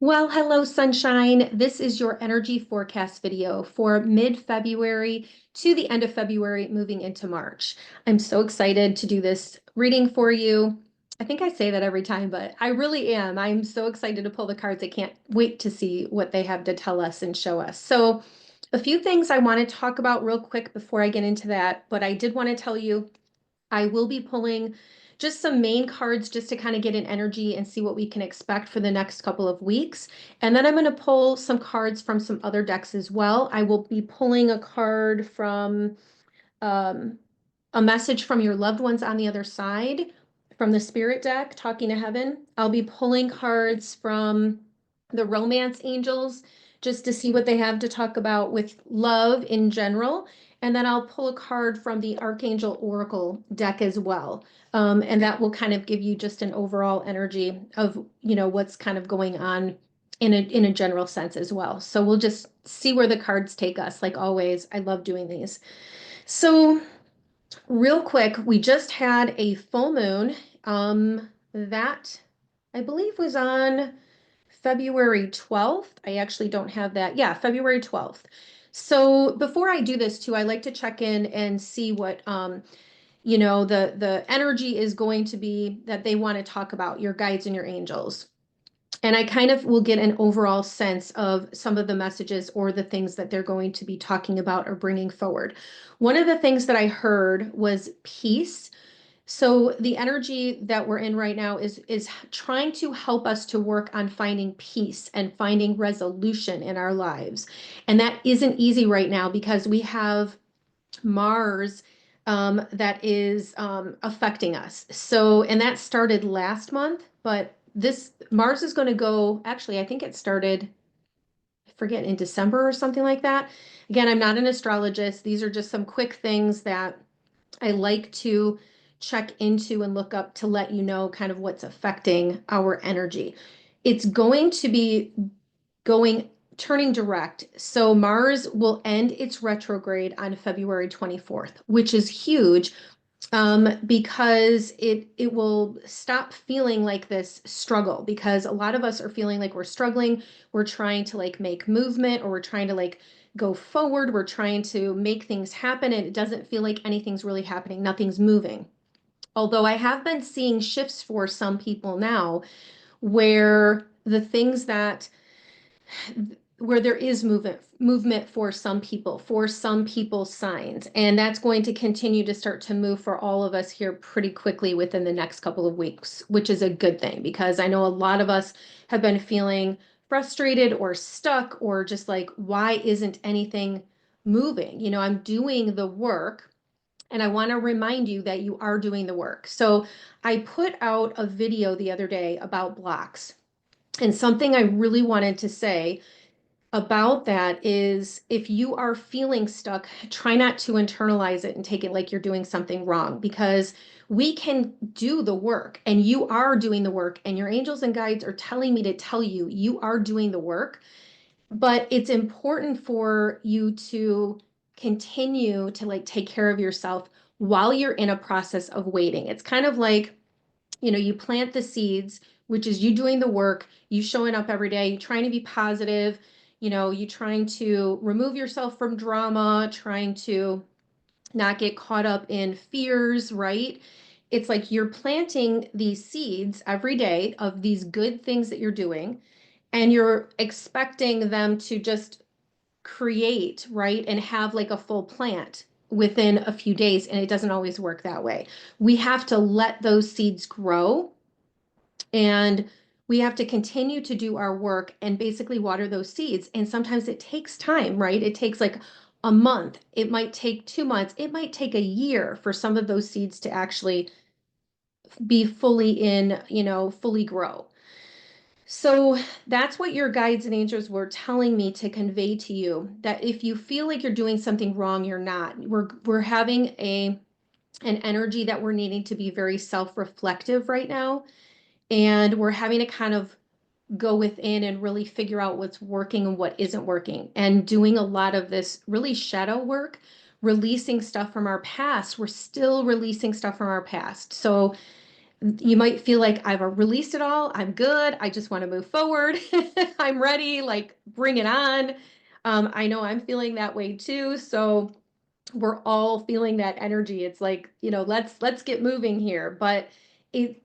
Well, hello, sunshine. This is your energy forecast video for mid-February to the end of February, moving into March. I'm so excited to do this reading for you. I think I say that every time, but I really am. I'm so excited to pull the cards. I can't wait to see what they have to tell us and show us. So, a few things I want to talk about real quick before I get into that, but I did want to tell you I will be pulling just some main cards just to kind of get an energy and see what we can expect for the next couple of weeks. And then I'm going to pull some cards from some other decks as well. I will be pulling a card from um, a message from your loved ones on the other side from the spirit deck, Talking to Heaven. I'll be pulling cards from the romance angels just to see what they have to talk about with love in general. And then I'll pull a card from the Archangel Oracle deck as well. And that will kind of give you just an overall energy of, what's kind of going on in a general sense as well. So we'll just see where the cards take us. Like always, I love doing these. So real quick, we just had a full moon that I believe was on February 12th. I actually don't have that. Yeah, February 12th. So before I do this too, I like to check in and see what the energy is going to be that they want to talk about, your guides and your angels. And I kind of will get an overall sense of some of the messages or the things that they're going to be talking about or bringing forward. One of the things that I heard was peace. So the energy that we're in right now is trying to help us to work on finding peace and finding resolution in our lives. And that isn't easy right now because we have Mars that is affecting us. So, and that started last month, but this Mars is going to go, actually, I think it started, I forget, in December or something like that. Again, I'm not an astrologist. These are just some quick things that I like to check into and look up to let you know kind of what's affecting our energy. It's going to be going turning direct. So Mars will end its retrograde on February 24th, which is huge because it will stop feeling like this struggle because a lot of us are feeling like we're struggling. We're trying to like make movement or we're trying to like go forward. We're trying to make things happen and it doesn't feel like anything's really happening. Nothing's moving. Although I have been seeing shifts for some people now where the things that where there is movement for some people signs, and that's going to continue to start to move for all of us here pretty quickly within the next couple of weeks, which is a good thing because I know a lot of us have been feeling frustrated or stuck or just like, why isn't anything moving? I'm doing the work. And I want to remind you that you are doing the work. So I put out a video the other day about blocks. And something I really wanted to say about that is if you are feeling stuck, try not to internalize it and take it like you're doing something wrong because we can do the work and you are doing the work and your angels and guides are telling me to tell you you are doing the work. But it's important for you to continue to like take care of yourself while you're in a process of waiting. It's kind of like you plant the seeds, which is you doing the work, you showing up every day, you trying to be positive, you trying to remove yourself from drama, trying to not get caught up in fears, right? It's like you're planting these seeds every day of these good things that you're doing, and you're expecting them to just create, right? And have like a full plant within a few days. And it doesn't always work that way. We have to let those seeds grow and we have to continue to do our work and basically water those seeds. And sometimes it takes time, right? It takes like a month. It might take 2 months. It might take a year for some of those seeds to actually be fully fully grow. So that's what your guides and angels were telling me to convey to you, that if you feel like you're doing something wrong, you're not. We're having an energy that we're needing to be very self-reflective right now. And we're having to kind of go within and really figure out what's working and what isn't working. And doing a lot of this really shadow work, releasing stuff from our past. We're still releasing stuff from our past. So you might feel like I've released it all. I'm good. I just want to move forward. I'm ready. Like, bring it on. I know I'm feeling that way too. So we're all feeling that energy. It's like, let's get moving here. But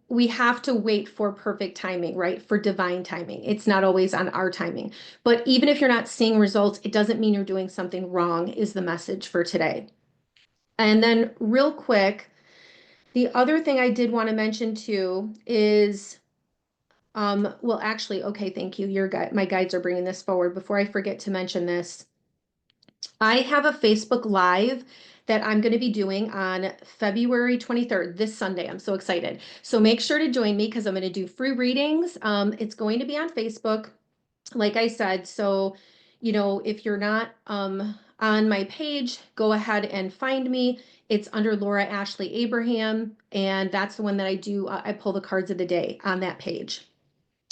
we have to wait for perfect timing, right? For divine timing. It's not always on our timing. But even if you're not seeing results, it doesn't mean you're doing something wrong, is the message for today. And then, real quick, the other thing I did want to mention too is, well, actually, okay, thank you. My guides are bringing this forward. Before I forget to mention this, I have a Facebook Live that I'm going to be doing on February 23rd, this Sunday. I'm so excited. So make sure to join me because I'm going to do free readings. It's going to be on Facebook, like I said. So, if you're not on my page, go ahead and find me. It's under Laura Ashley Abraham, and that's the one that I do. I pull the cards of the day on that page.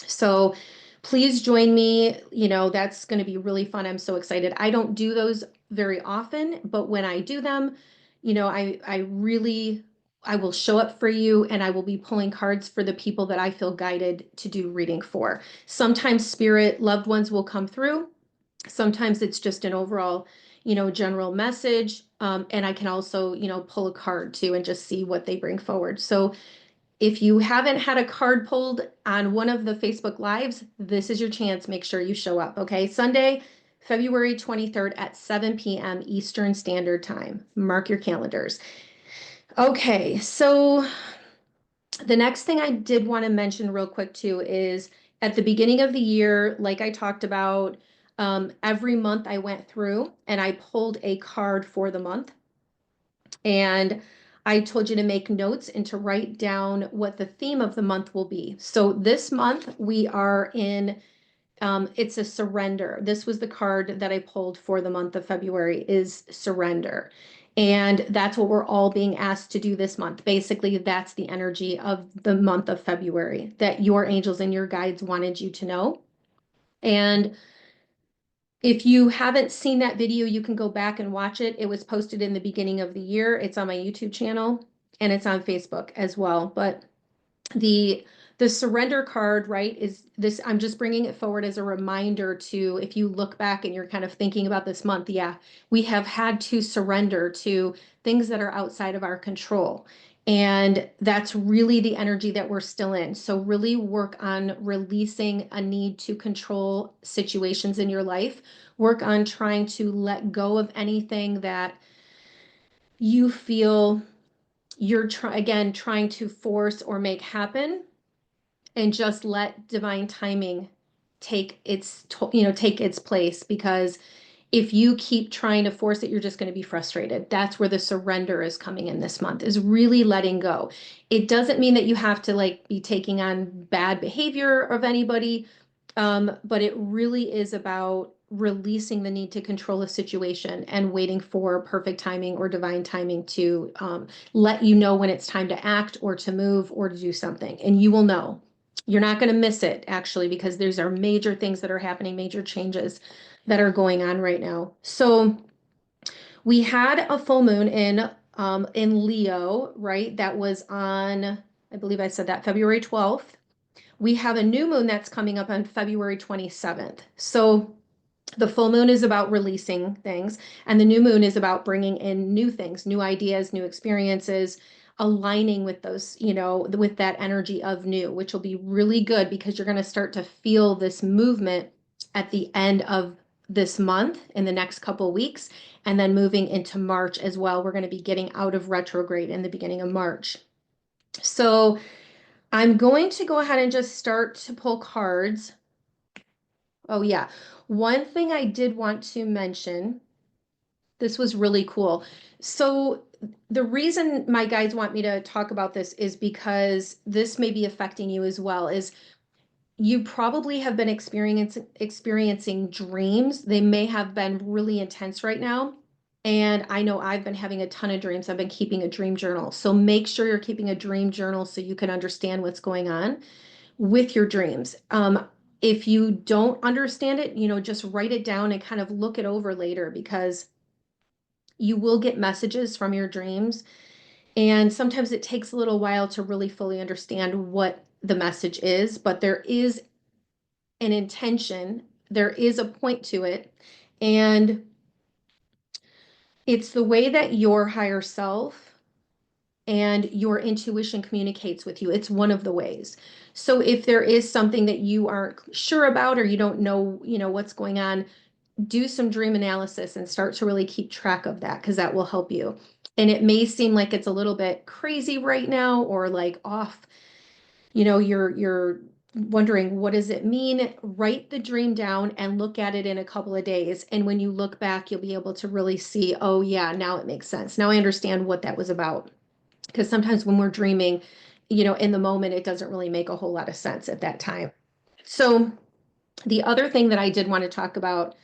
So please join me. That's going to be really fun. I'm so excited. I don't do those very often, but when I do them, I will show up for you, and I will be pulling cards for the people that I feel guided to do reading for. Sometimes spirit loved ones will come through. Sometimes it's just an overall, general message. And I can also, pull a card too and just see what they bring forward. So if you haven't had a card pulled on one of the Facebook Lives, this is your chance. Make sure you show up. Okay. Sunday, February 23rd at 7 p.m. Eastern Standard Time. Mark your calendars. Okay. So the next thing I did want to mention real quick too is at the beginning of the year, like I talked about, every month I went through and I pulled a card for the month. And I told you to make notes and to write down what the theme of the month will be. So this month we are in, it's a surrender. This was the card that I pulled for the month of February, is surrender. And that's what we're all being asked to do this month. Basically, that's the energy of the month of February that your angels and your guides wanted you to know. And if you haven't seen that video, you can go back and watch it. It was posted in the beginning of the year. It's on my YouTube channel and it's on Facebook as well. But the the surrender card, right, is this. I'm just bringing it forward as a reminder to, if you look back and you're kind of thinking about this month, yeah, we have had to surrender to things that are outside of our control. And that's really the energy that we're still in. So really work on releasing a need to control situations in your life. Work on trying to let go of anything that you feel you're again trying to force or make happen, and just let divine timing take its place, because if you keep trying to force it, you're just going to be frustrated. That's where the surrender is coming in this month, is really letting go. It doesn't mean that you have to like be taking on bad behavior of anybody, but it really is about releasing the need to control a situation and waiting for perfect timing or divine timing to let you know when it's time to act or to move or to do something. And you will know. You're not going to miss it, actually, because these are major things that are happening, major changes that are going on right now. So we had a full moon in Leo, right? That was on, I believe I said that, February 12th. We have a new moon that's coming up on February 27th. So the full moon is about releasing things, and the new moon is about bringing in new things, new ideas, new experiences, aligning with those, with that energy of new, which will be really good because you're going to start to feel this movement at the end of this month, in the next couple of weeks, and then moving into March as well. We're going to be getting out of retrograde in the beginning of March. So I'm going to go ahead and just start to pull cards. Oh, yeah. One thing I did want to mention, this was really cool. So, the reason my guides want me to talk about this is because this may be affecting you as well. Is you probably have been experiencing dreams. They may have been really intense right now. And I know I've been having a ton of dreams. I've been keeping a dream journal. So make sure you're keeping a dream journal so you can understand what's going on with your dreams. If you don't understand it, just write it down and kind of look it over later, because you will get messages from your dreams. And sometimes it takes a little while to really fully understand what the message is, but there is an intention, there is a point to it. And it's the way that your higher self and your intuition communicates with you. It's one of the ways. So if there is something that you aren't sure about or you don't know, what's going on, do some dream analysis and start to really keep track of that because that will help you. And it may seem like it's a little bit crazy right now or like off, you're wondering what does it mean? Write the dream down and look at it in a couple of days. And when you look back, you'll be able to really see, oh yeah, now it makes sense. Now I understand what that was about. Because sometimes when we're dreaming, in the moment, it doesn't really make a whole lot of sense at that time. So the other thing that I did want to talk about,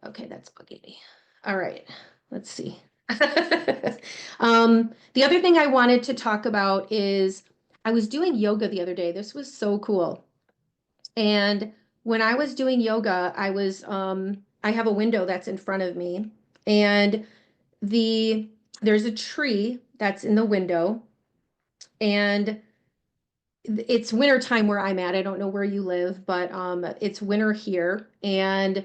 okay, that's bugging me. All right, let's see. The other thing I wanted to talk about is I was doing yoga the other day. This was so cool. And when I was doing yoga, I have a window that's in front of me, and the there's a tree that's in the window, and it's winter time where I'm at. I don't know where you live, but it's winter here, and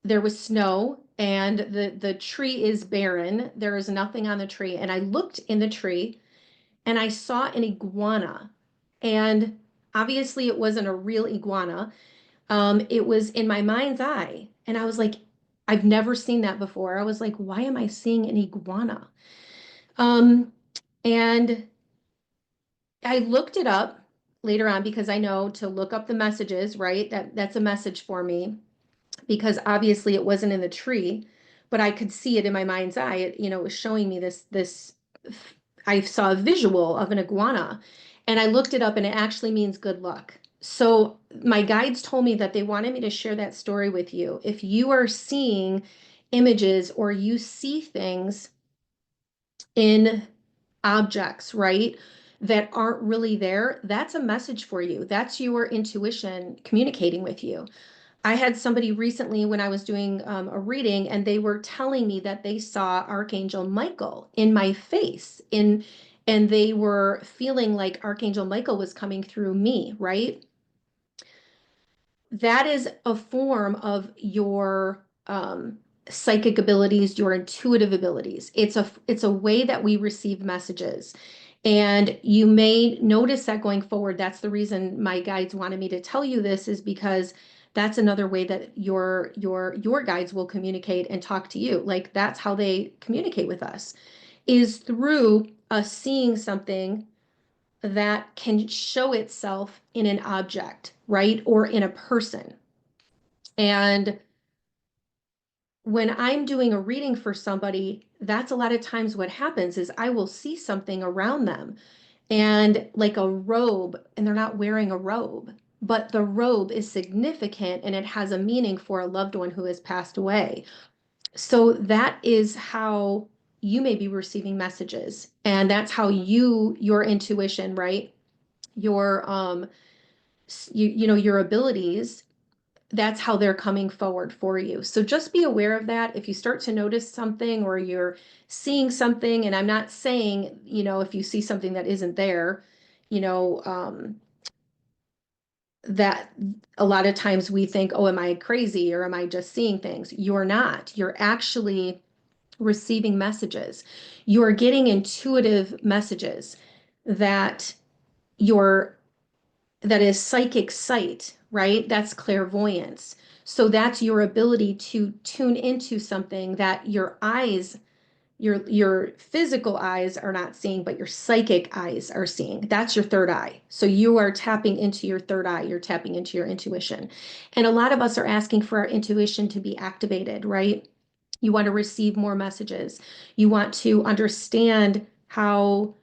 there was snow, and the tree is barren. There is nothing on the tree, and I looked in the tree, and I saw an iguana, and obviously it wasn't a real iguana. It was in my mind's eye, and I was like, I've never seen that before. I was like, why am I seeing an iguana? Um, and I looked it up later on because I know to look up the messages, right? That's a message for me because obviously it wasn't in the tree, but I could see it in my mind's eye. It was showing me this I saw a visual of an iguana, and I looked it up, and it actually means good luck. So my guides told me that they wanted me to share that story with you. If you are seeing images or you see things in objects, right, that aren't really there, that's a message for you. That's your intuition communicating with you. I had somebody recently when I was doing a reading, and they were telling me that they saw Archangel Michael in my face, and they were feeling like Archangel Michael was coming through me, right? That is a form of your psychic abilities, your intuitive abilities. It's a way that we receive messages. And you may notice that going forward. That's the reason my guides wanted me to tell you this, is because that's another way that your guides will communicate and talk to you. Like that's how they communicate with us, is through us seeing something that can show itself in an object, right? Or in a person. And when I'm doing a reading for somebody, that's a lot of times what happens is I will see something around them and like a robe, and they're not wearing a robe, but the robe is significant and it has a meaning for a loved one who has passed away. So that is how you may be receiving messages. And that's how your intuition, right? Your your abilities, that's how they're coming forward for you. So just be aware of that. If you start to notice something or you're seeing something, and I'm not saying, if you see something that isn't there, you know, that a lot of times we think, oh, am I crazy or am I just seeing things? You're not. You're actually receiving messages. You're getting intuitive messages that you're that is psychic sight, right? That's clairvoyance. So that's your ability to tune into something that your eyes, your physical eyes are not seeing, but your psychic eyes are seeing. That's your third eye. So you are tapping into your third eye. You're tapping into your intuition. And a lot of us are asking for our intuition to be activated, right? You want to receive more messages. You want to understand how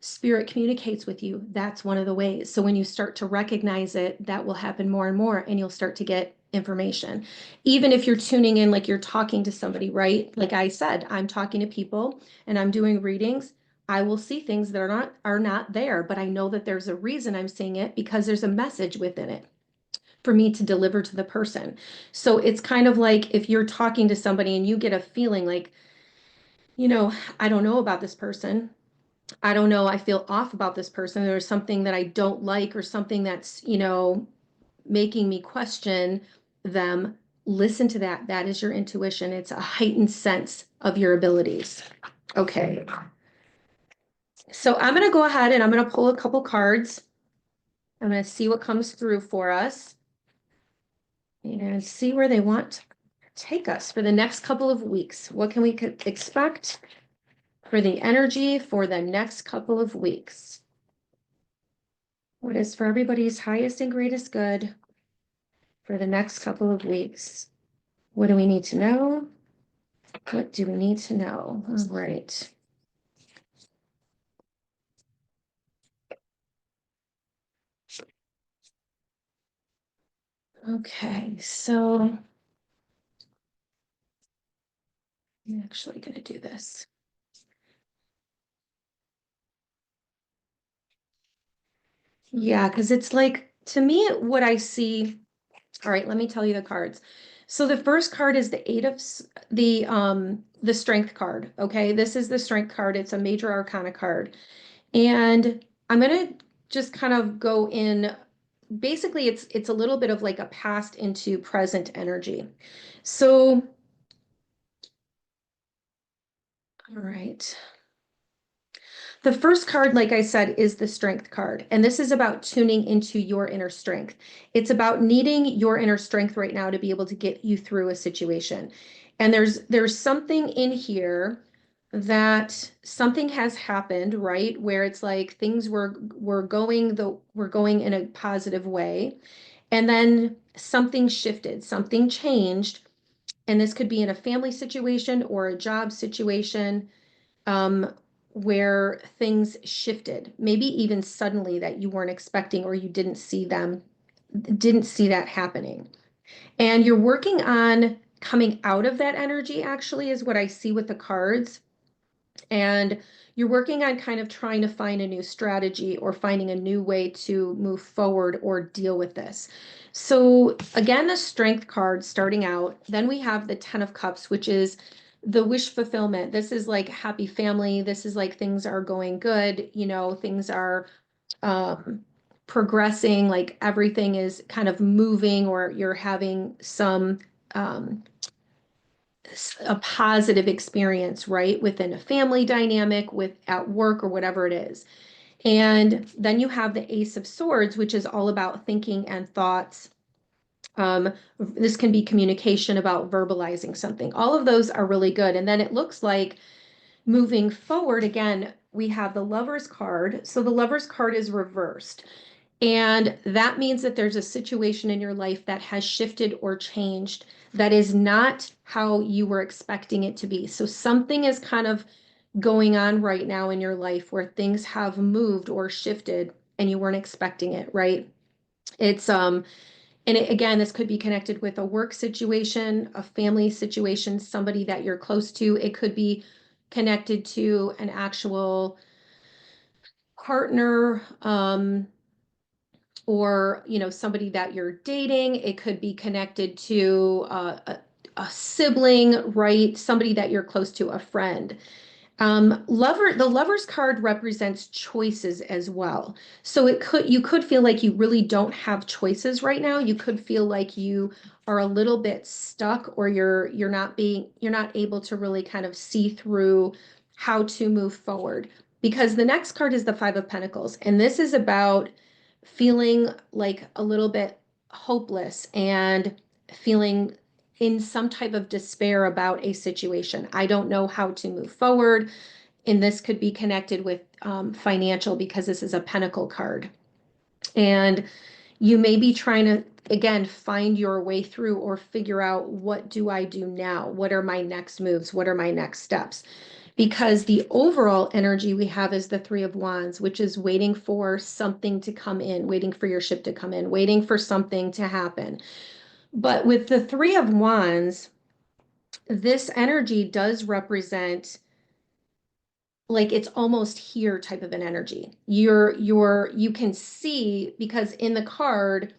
spirit communicates with you. That's one of the ways. So when you start to recognize it, that will happen more and more, and you'll start to get information. Even if you're tuning in, like you're talking to somebody, right? Like I said, I'm talking to people and I'm doing readings. I will see things that are not there, but I know that there's a reason I'm seeing it because there's a message within it for me to deliver to the person. So it's kind of like if you're talking to somebody and you get a feeling like, I don't know about this person. I don't know, I feel off about this person. There's something that I don't like or something that's, making me question them. Listen to that. That is your intuition. It's a heightened sense of your abilities. Okay. So I'm going to go ahead and I'm going to pull a couple cards. I'm going to see what comes through for us and see where they want to take us for the next couple of weeks. What can we expect for the energy for the next couple of weeks? What is for everybody's highest and greatest good for the next couple of weeks? What do we need to know? What do we need to know? All right. Okay, so I'm actually going to do this. Yeah, because it's like, to me, what I see. All right, let me tell you the cards. So the first card is the the strength card. Okay, this is the strength card. It's a major arcana card. And I'm gonna just kind of go in. Basically, it's a little bit of like a past into present energy. So, all right. The first card, like I said, is the strength card. And this is about tuning into your inner strength. It's about needing your inner strength right now to be able to get you through a situation. And there's something in here that something has happened, right? Where it's like things were going in a positive way. And then something shifted, something changed. And this could be in a family situation or a job situation, um, where things shifted, maybe even suddenly that you weren't expecting or you didn't see that happening. And you're working on coming out of that energy, actually, is what I see with the cards. And you're working on kind of trying to find a new strategy or finding a new way to move forward or deal with this. So again, the strength card starting out, then we have the 10 of cups, which is the wish fulfillment. This is like happy family. This is like things are going good, things are um progressing, like everything is kind of moving, or you're having some um a positive experience, right? Within a family dynamic, with at work or whatever it is. And then you have the Ace of Swords, which is all about thinking and thoughts. This can be communication about verbalizing something. All of those are really good. And then it looks like moving forward, again, we have the Lover's card. So the Lover's card is reversed. And that means that there's a situation in your life that has shifted or changed that is not how you were expecting it to be. So something is kind of going on right now in your life where things have moved or shifted and you weren't expecting it, right? It's and again, this could be connected with a work situation, a family situation, somebody that you're close to. It could be connected to an actual partner, or somebody that you're dating. It could be connected to a sibling, right? Somebody that you're close to, a friend. The Lover's card represents choices as well. So you could feel like you really don't have choices right now. You could feel like you are a little bit stuck, or you're not able to really kind of see through how to move forward. Because the next card is the Five of Pentacles, and this is about feeling like a little bit hopeless and feeling in some type of despair about a situation. I don't know how to move forward. And this could be connected with financial, because this is a pentacle card. And you may be trying to, again, find your way through or figure out, what do I do now? What are my next moves? What are my next steps? Because the overall energy we have is the Three of Wands, which is waiting for something to come in, waiting for your ship to come in, waiting for something to happen. But with the Three of Wands, this energy does represent, like, it's almost here type of an energy. You can see, because in the card,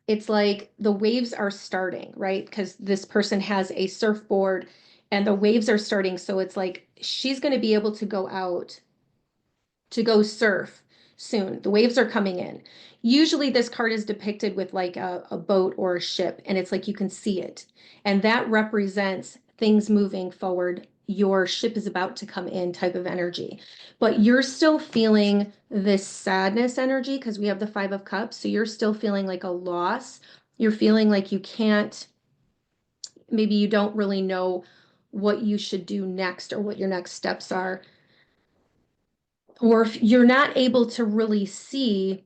it's like the waves are starting, right? Because this person has a surfboard and the waves are starting. So it's like she's going to be able to go out to go surf soon. The waves are coming in. Usually, this card is depicted with like a boat or a ship, and it's like you can see it. And that represents things moving forward. Your ship is about to come in type of energy. But you're still feeling this sadness energy because we have the Five of Cups. So you're still feeling like a loss. You're feeling like you can't, maybe you don't really know what you should do next or what your next steps are, or if you're not able to really see,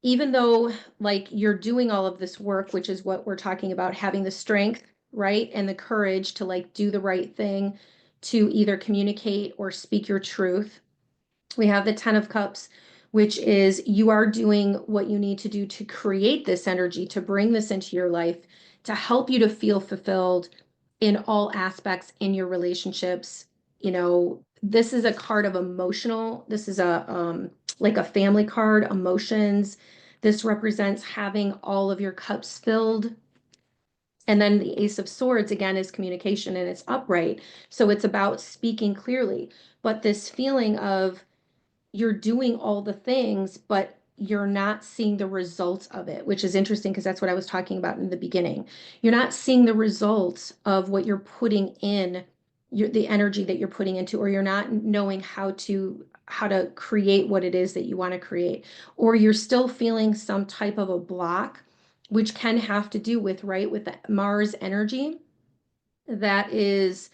even though like you're doing all of this work, which is what we're talking about, having the strength, right, and the courage to like do the right thing, to either communicate or speak your truth. We have the Ten of Cups, which is you are doing what you need to do to create this energy, to bring this into your life, to help you to feel fulfilled in all aspects in your relationships. You know, this is a card of emotional, this is a like a family card, emotions. This represents having all of your cups filled. And then the Ace of Swords, again, is communication and it's upright. So it's about speaking clearly. But this feeling of you're doing all the things, but you're not seeing the results of it, which is interesting because that's what I was talking about in the beginning. You're not seeing the results of what you're putting in, the energy that you're putting into, or you're not knowing how to create what it is that you want to create, or you're still feeling some type of a block, which can have to do with, right, with the Mars energy that is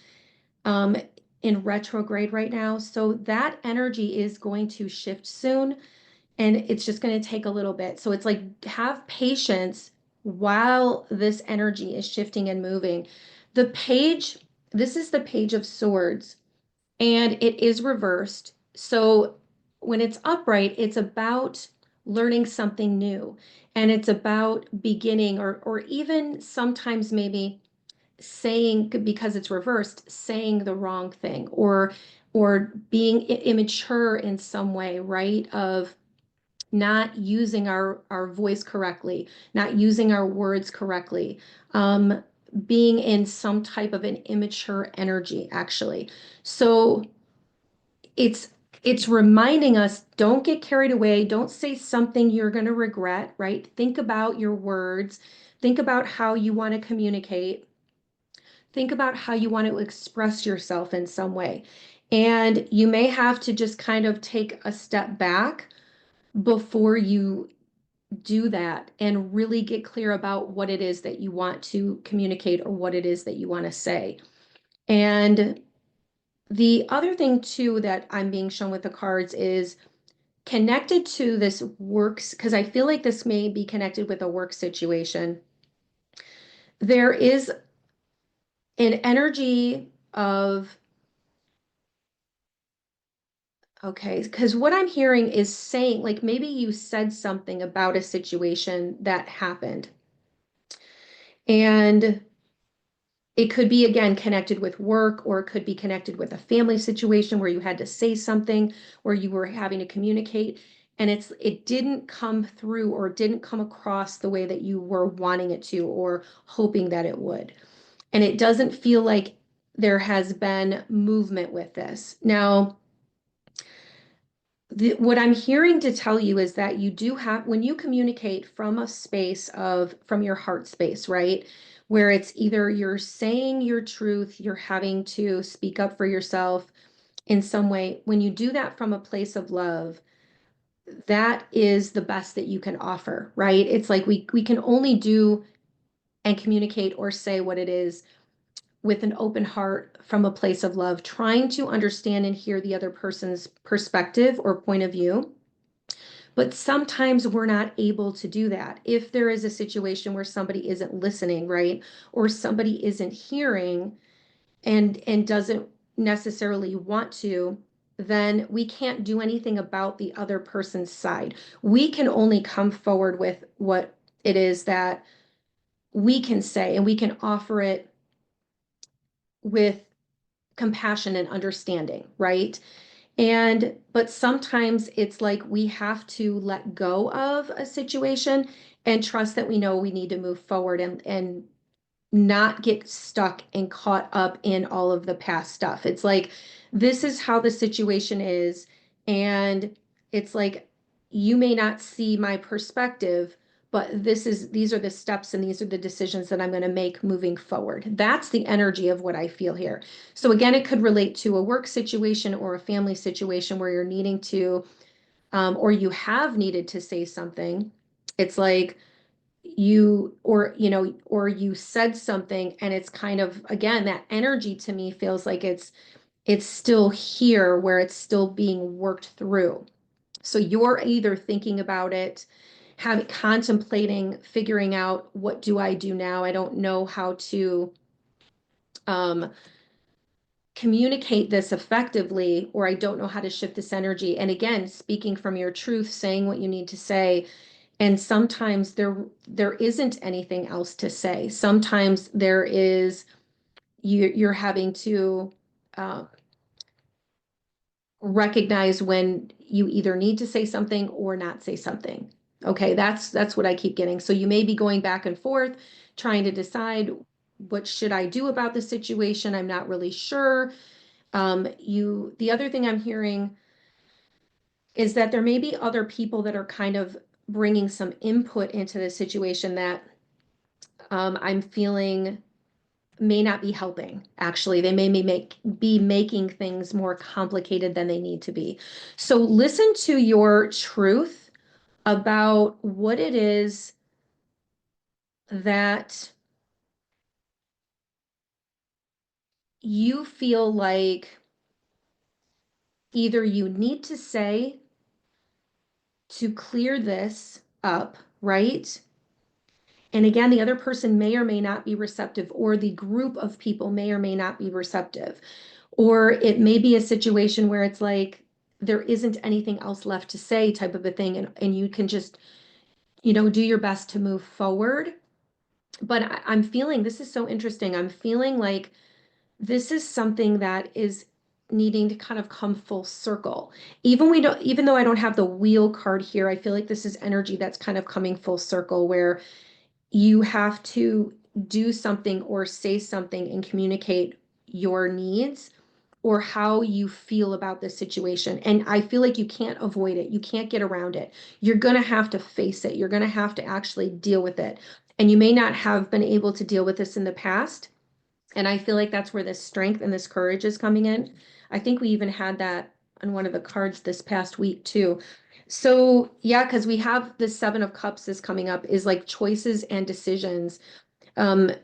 um, in retrograde right now. So that energy is going to shift soon, and it's just going to take a little bit. So it's like have patience while this energy is shifting and moving. The page, this is the Page of Swords, and it is reversed. So when it's upright, it's about learning something new, and it's about beginning, or even sometimes maybe saying, because it's reversed, saying the wrong thing, or being immature in some way, right, of not using our voice correctly, not using our words correctly, um, being in some type of an immature energy, actually. So it's it's reminding us, don't get carried away, don't say something you're going to regret, right? Think about your words, think about how you want to communicate, think about how you want to express yourself in some way. And you may have to just kind of take a step back before you do that and really get clear about what it is that you want to communicate or what it is that you want to say. And the other thing too that I'm being shown with the cards is connected to this works, because I feel like this may be connected with a work situation. There is an energy of, okay, because what I'm hearing is saying, like maybe you said something about a situation that happened. And it could be, again, connected with work, or it could be connected with a family situation where you had to say something, where you were having to communicate, and it didn't come through or didn't come across the way that you were wanting it to or hoping that it would. And it doesn't feel like there has been movement with this. Now, what I'm hearing to tell you is that you do have, when you communicate from a space of, from your heart space, right? Where it's either you're saying your truth, you're having to speak up for yourself in some way. When you do that from a place of love, that is the best that you can offer, right? It's like we can only do and communicate or say what it is with an open heart from a place of love, trying to understand and hear the other person's perspective or point of view. But sometimes we're not able to do that. If there is a situation where somebody isn't listening, right? Or somebody isn't hearing and doesn't necessarily want to, then we can't do anything about the other person's side. We can only come forward with what it is that we can say, and we can offer it with compassion and understanding, right? And, but sometimes it's like we have to let go of a situation and trust that we know we need to move forward, and not get stuck and caught up in all of the past stuff. It's like, this is how the situation is. And it's like, you may not see my perspective, but these are the steps and these are the decisions that I'm going to make moving forward. That's the energy of what I feel here. So again, it could relate to a work situation or a family situation where you're needing to, or you have needed to say something. It's like or you said something and it's kind of, again, that energy to me feels like it's still here where it's still being worked through. So you're either thinking about it, contemplating, figuring out, what do I do now? I don't know how to um, communicate this effectively, or I don't know how to shift this energy. And again, speaking from your truth, saying what you need to say. And sometimes there isn't anything else to say. Sometimes there is, you're having to uh, recognize when you either need to say something or not say something. Okay, that's what I keep getting. So you may be going back and forth, trying to decide, what should I do about the situation? I'm not really sure. The other thing I'm hearing is that there may be other people that are kind of bringing some input into the situation that I'm feeling may not be helping. Actually, they may be making things more complicated than they need to be. So listen to your truth about what it is that you feel like either you need to say to clear this up, right? And again, the other person may or may not be receptive, or the group of people may or may not be receptive. Or it may be a situation where it's like there isn't anything else left to say, type of a thing, and you can just, do your best to move forward. But I'm feeling, this is so interesting. I'm feeling like this is something that is needing to kind of come full circle. Even though I don't have the wheel card here, I feel like this is energy that's kind of coming full circle, where you have to do something or say something and communicate your needs or how you feel about this situation. And I feel like you can't avoid it. You can't get around it. You're going to have to face it. You're going to have to actually deal with it. And you may not have been able to deal with this in the past. And I feel like that's where this strength and this courage is coming in. I think we even had that on one of the cards this past week too. So yeah, because we have the Seven of Cups is coming up, is like choices and decisions,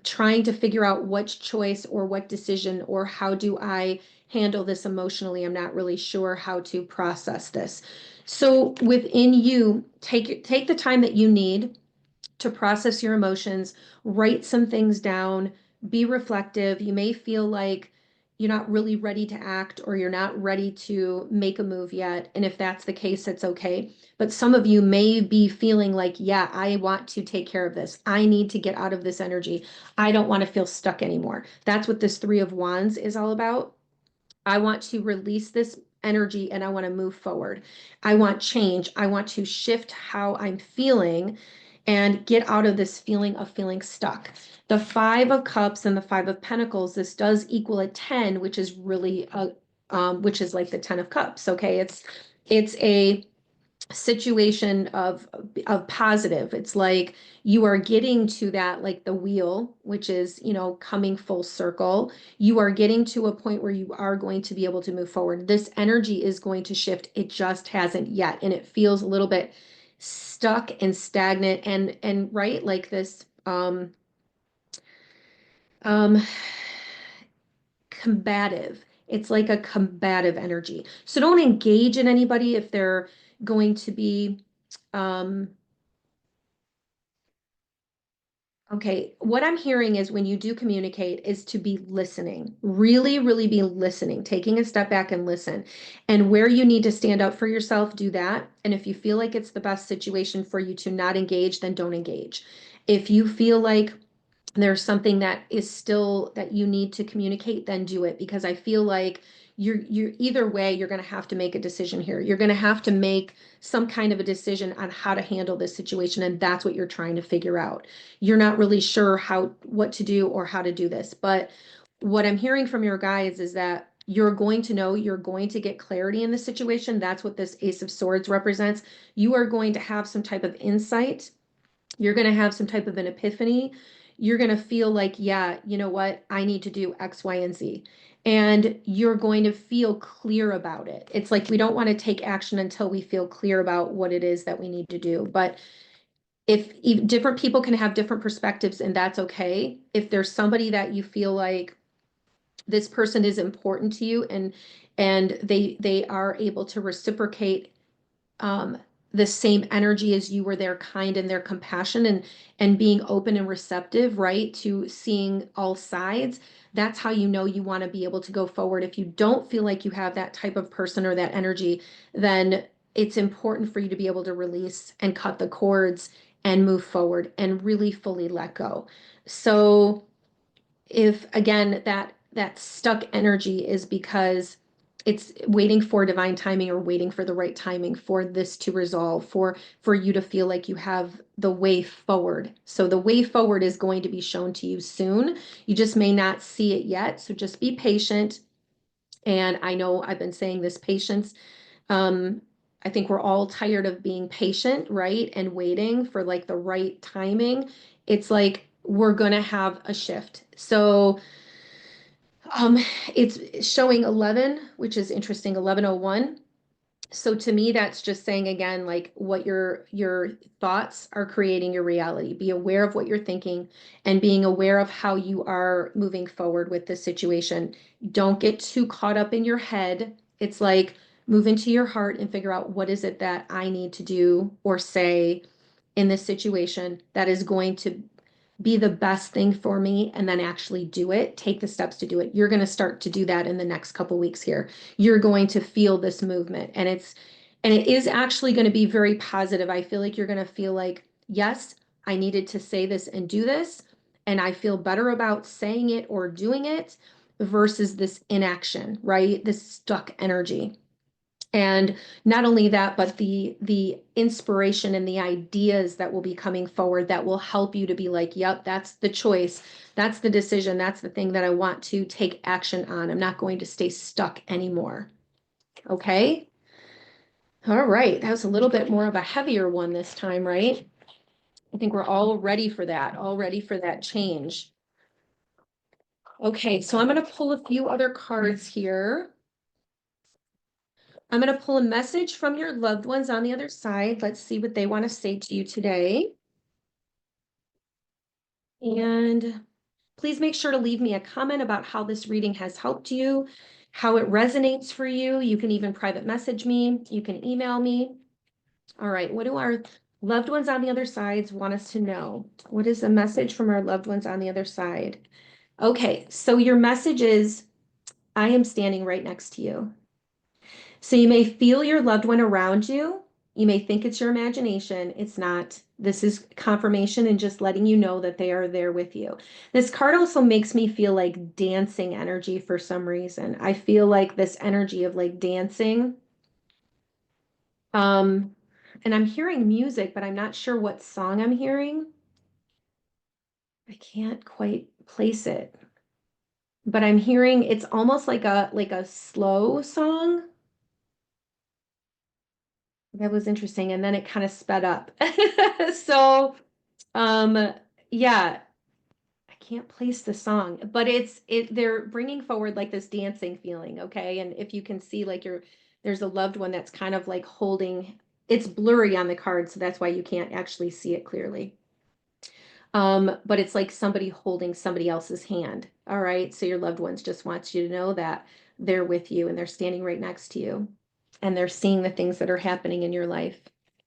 trying to figure out which choice or what decision or how do I handle this emotionally. I'm not really sure how to process this. So within you, take the time that you need to process your emotions, write some things down, be reflective. You may feel like you're not really ready to act or you're not ready to make a move yet. And if that's the case, it's okay. But some of you may be feeling like, yeah, I want to take care of this. I need to get out of this energy. I don't want to feel stuck anymore. That's what this Three of Wands is all about. I want to release this energy and I want to move forward. I want change. I want to shift how I'm feeling and get out of this feeling of feeling stuck. The Five of Cups and the Five of Pentacles, this does equal a 10, which is really which is like the 10 of Cups. Okay, it's a situation of positive. It's like you are getting to that, like the wheel, which is, coming full circle. You are getting to a point where you are going to be able to move forward. This energy is going to shift. It just hasn't yet, and it feels a little bit stuck and stagnant and right, like this um combative. It's like a combative energy. So don't engage in anybody if they're going to be um okay, what I'm hearing is when you do communicate is to be listening, really, really be listening, taking a step back and listen. And where you need to stand up for yourself, do that. And if you feel like it's the best situation for you to not engage, then don't engage. If you feel like there's something that is still that you need to communicate, then do it, because I feel like you're either way, you're going to have to make a decision here. You're going to have to make some kind of a decision on how to handle this situation, and that's what you're trying to figure out. You're not really sure what to do or how to do this, but what I'm hearing from your guides is that You're going to know, you're going to get clarity in the situation. That's what this Ace of Swords represents. You are going to have some type of insight. You're going to have some type of an epiphany. You're going to feel like, yeah, you know what? I need to do X, Y, and Z. And you're going to feel clear about it. It's like we don't want to take action until we feel clear about what it is that we need to do. But if different people can have different perspectives, and that's okay. If there's somebody that you feel like this person is important to you, and they are able to reciprocate um, the same energy as you, were their kind and their compassion, and being open and receptive, right, to seeing all sides. That's how you know you want to be able to go forward. If you don't feel like you have that type of person or that energy, then it's important for you to be able to release and cut the cords and move forward and really fully let go. So if again that stuck energy is because it's waiting for divine timing, or waiting for the right timing for this to resolve, for you to feel like you have the way forward. So the way forward is going to be shown to you soon. You just may not see it yet. So just be patient. And I know I've been saying this, patience. um I think we're all tired of being patient, right? And waiting for like the right timing. It's like we're gonna have a shift. So um, it's showing 11, which is interesting, 1101. So to me, that's just saying again, like what your thoughts are creating your reality. Be aware of what you're thinking and being aware of how you are moving forward with this situation. Don't get too caught up in your head. It's like move into your heart and figure out what is it that I need to do or say in this situation that is going to be the best thing for me, and then actually do it, take the steps to do it. You're going to start to do that in the next couple weeks here. You're going to feel this movement, and it is actually going to be very positive. I feel like you're going to feel like, yes, I needed to say this and do this, and I feel better about saying it or doing it versus this inaction, right? This stuck energy. And not only that, but the inspiration and the ideas that will be coming forward that will help you to be like, yep, that's the choice, that's the decision, that's the thing that I want to take action on. I'm not going to stay stuck anymore. Okay. All right, that was a little bit more of a heavier one this time, right? I think we're all ready for that, all ready for that change. Okay, so I'm going to pull a few other cards here. I'm going to pull a message from your loved ones on the other side. Let's see what they want to say to you today. And please make sure to leave me a comment about how this reading has helped you, how it resonates for you. You can even private message me. You can email me. All right. What do our loved ones on the other side want us to know? What is a message from our loved ones on the other side? Okay. So your message is, I am standing right next to you. So you may feel your loved one around you. You may think it's your imagination. It's not. This is confirmation and just letting you know that they are there with you. This card also makes me feel like dancing energy for some reason. I feel like this energy of like dancing. Um, and I'm hearing music, but I'm not sure what song I'm hearing. I can't quite place it. But I'm hearing it's almost like a slow song. That was interesting. And then it kind of sped up. So, um, yeah, I can't place the song, but they're bringing forward like this dancing feeling. Okay. And if you can see like there's a loved one that's kind of like holding, it's blurry on the card. So that's why you can't actually see it clearly. But it's like somebody holding somebody else's hand. All right. So your loved ones just wants you to know that they're with you and they're standing right next to you and they're seeing the things that are happening in your life.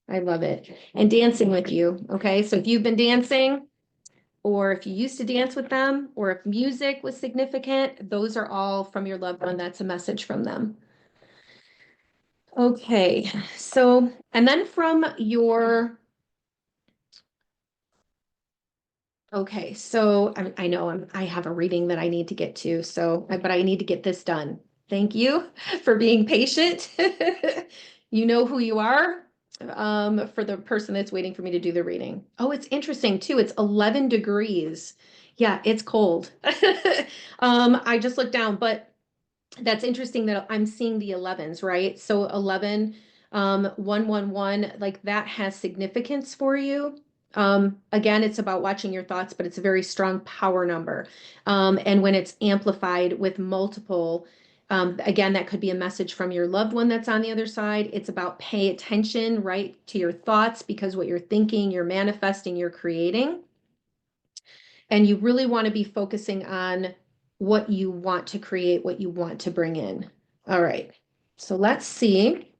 I love it. And dancing with you. Okay. So if you've been dancing, or if you used to dance with them, or if music was significant, those are all from your loved one. That's a message from them. Okay. So, and then from your Okay, so I know I have a reading that I need to get to, so, but I need to get this done. Thank you for being patient. You know who you are, for the person that's waiting for me to do the reading. Oh, it's interesting too. It's 11 degrees. Yeah, it's cold. I just looked down, but That's interesting that I'm seeing the 11s, right? So 11, 111, like that has significance for you. Again, it's about watching your thoughts, but it's a very strong power number. And when it's amplified with multiple, again, that could be a message from your loved one that's on the other side. It's about pay attention, right, to your thoughts, because what you're thinking, you're manifesting, you're creating. And you really want to be focusing on what you want to create, what you want to bring in. All right. So let's see.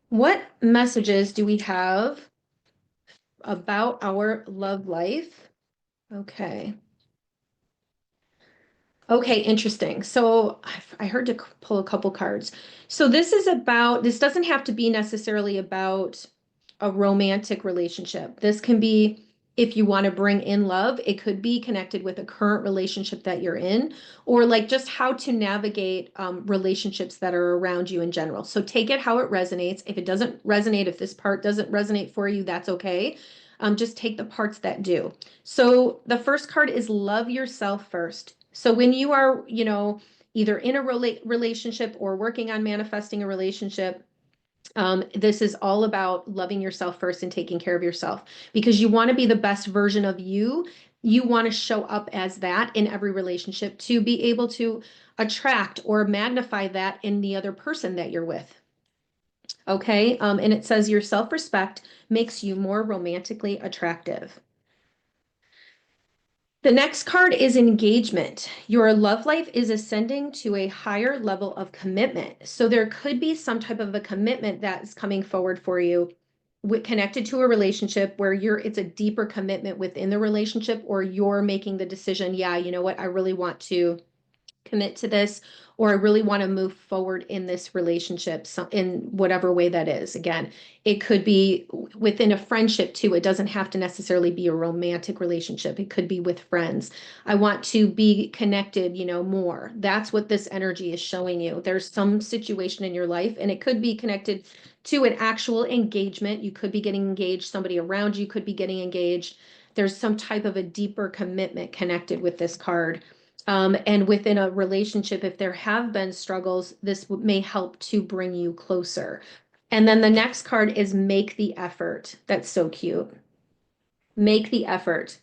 What messages do we have about our love life? Okay. Okay, interesting. So I heard to pull a couple cards. So this doesn't have to be necessarily about a romantic relationship. This can be if you want to bring in love, it could be connected with a current relationship that you're in, or like just how to navigate relationships that are around you in general. So take it how it resonates. If it doesn't resonate, if this part doesn't resonate for you, that's okay. Just take the parts that do. So the first card is love yourself first. So when you are, either in a relationship or working on manifesting a relationship, this is all about loving yourself first and taking care of yourself because you want to be the best version of you. You want to show up as that in every relationship to be able to attract or magnify that in the other person that you're with. Okay. And it says your self-respect makes you more romantically attractive. The next card is engagement. Your love life is ascending to a higher level of commitment. So there could be some type of a commitment that's coming forward for you connected to a relationship where it's a deeper commitment within the relationship, or you're making the decision, yeah, you know what, I really want to commit to this, or I really want to move forward in this relationship, in whatever way that is. Again, it could be within a friendship too. It doesn't have to necessarily be a romantic relationship. It could be with friends. I want to be connected, more. That's what this energy is showing you. There's some situation in your life, and it could be connected to an actual engagement. You could be getting engaged. Somebody around you could be getting engaged. There's some type of a deeper commitment connected with this card. And within a relationship, if there have been struggles, this may help to bring you closer. And then the next card is make the effort. That's so cute. Make the effort.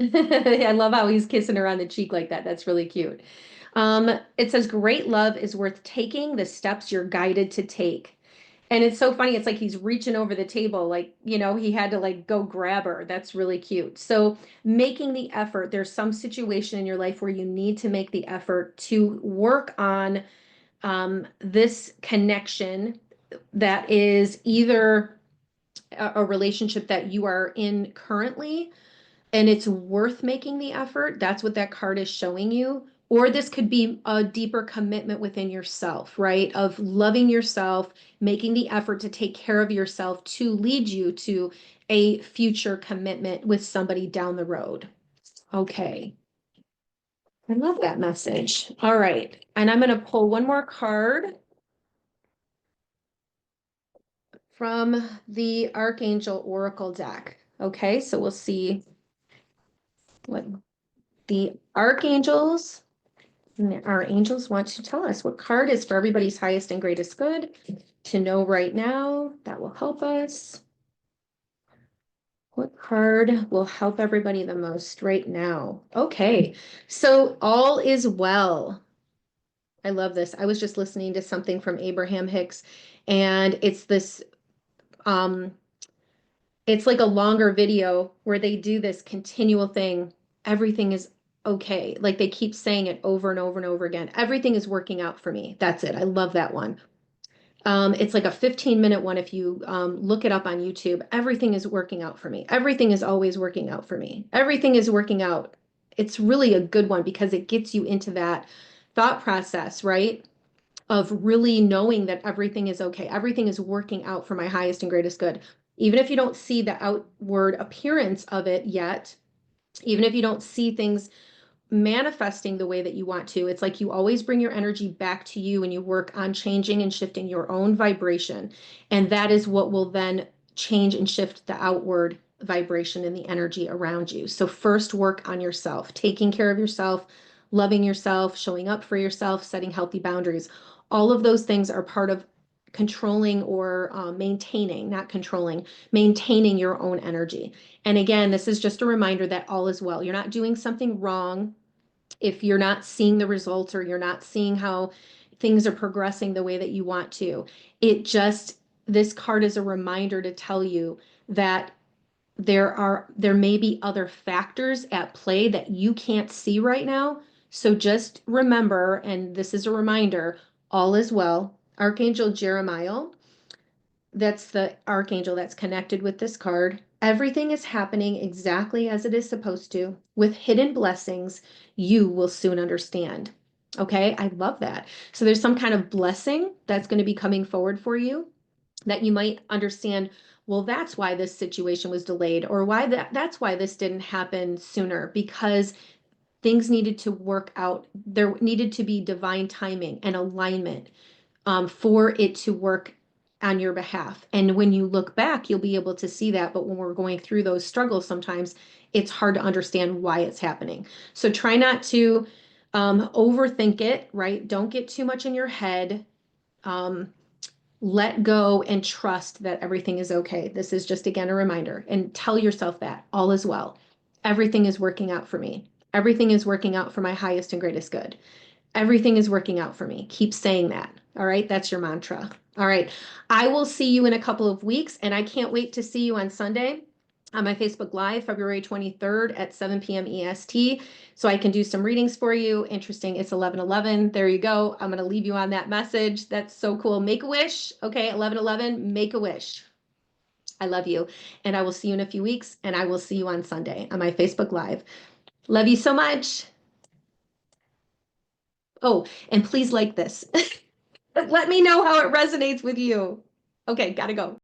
I love how he's kissing her on the cheek like that. That's really cute. It says, great love is worth taking the steps you're guided to take. And it's so funny. It's like he's reaching over the table, like, he had to like go grab her. That's really cute. So making the effort, there's some situation in your life where you need to make the effort to work on this connection that is either a relationship that you are in currently and it's worth making the effort. That's what that card is showing you. Or this could be a deeper commitment within yourself, right? Of loving yourself, making the effort to take care of yourself to lead you to a future commitment with somebody down the road. Okay. I love that message. All right. And I'm going to pull one more card from the Archangel Oracle deck. Okay. So we'll see what the archangels our angels want to tell us. What card is for everybody's highest and greatest good to know right now? That will help us. What card will help everybody the most right now? Okay, so all is well. I love this. I was just listening to something from Abraham Hicks, and um, it's like a longer video where they do this continual thing. Everything is okay. Like they keep saying it over and over and over again. Everything is working out for me. That's it. I love that one. It's like a 15-minute one. If you look it up on YouTube, everything is working out for me. Everything is always working out for me. Everything is working out. It's really a good one because it gets you into that thought process, right? Of really knowing that everything is okay. Everything is working out for my highest and greatest good. Even if you don't see the outward appearance of it yet, even if you don't see things manifesting the way that you want to, it's like you always bring your energy back to you and you work on changing and shifting your own vibration. And that is what will then change and shift the outward vibration and the energy around you. So first work on yourself, taking care of yourself, loving yourself, showing up for yourself, setting healthy boundaries. All of those things are part of controlling or maintaining, not controlling, maintaining your own energy. And again, this is just a reminder that all is well. You're not doing something wrong if you're not seeing the results or you're not seeing how things are progressing the way that you want to. It just, this card is a reminder to tell you that there may be other factors at play that you can't see right now. So just remember, and this is a reminder, all is well. Archangel Jeremiah, that's the archangel that's connected with this card. Everything is happening exactly as it is supposed to. With hidden blessings, you will soon understand. Okay, I love that. So there's some kind of blessing that's going to be coming forward for you that you might understand, well, that's why this situation was delayed, or why that's why this didn't happen sooner, because things needed to work out. There needed to be divine timing and alignment for it to work on your behalf. And when you look back, you'll be able to see that. But when we're going through those struggles, sometimes it's hard to understand why it's happening. So try not to overthink it, right? Don't get too much in your head. Um, let go and trust that everything is okay. This is just, again, a reminder. And tell yourself that all is well. Everything is working out for me. Everything is working out for my highest and greatest good. Everything is working out for me. Keep saying that. All right. That's your mantra. All right. I will see you in a couple of weeks, and I can't wait to see you on Sunday on my Facebook Live, February 23rd at 7 p.m. EST. So I can do some readings for you. Interesting. It's 11:11. There you go. I'm going to leave you on that message. That's so cool. Make a wish. Okay. 11:11. Make a wish. I love you. And I will see you in a few weeks, and I will see you on Sunday on my Facebook Live. Love you so much. Oh, and please like this. Let me know how it resonates with you. Okay, gotta go.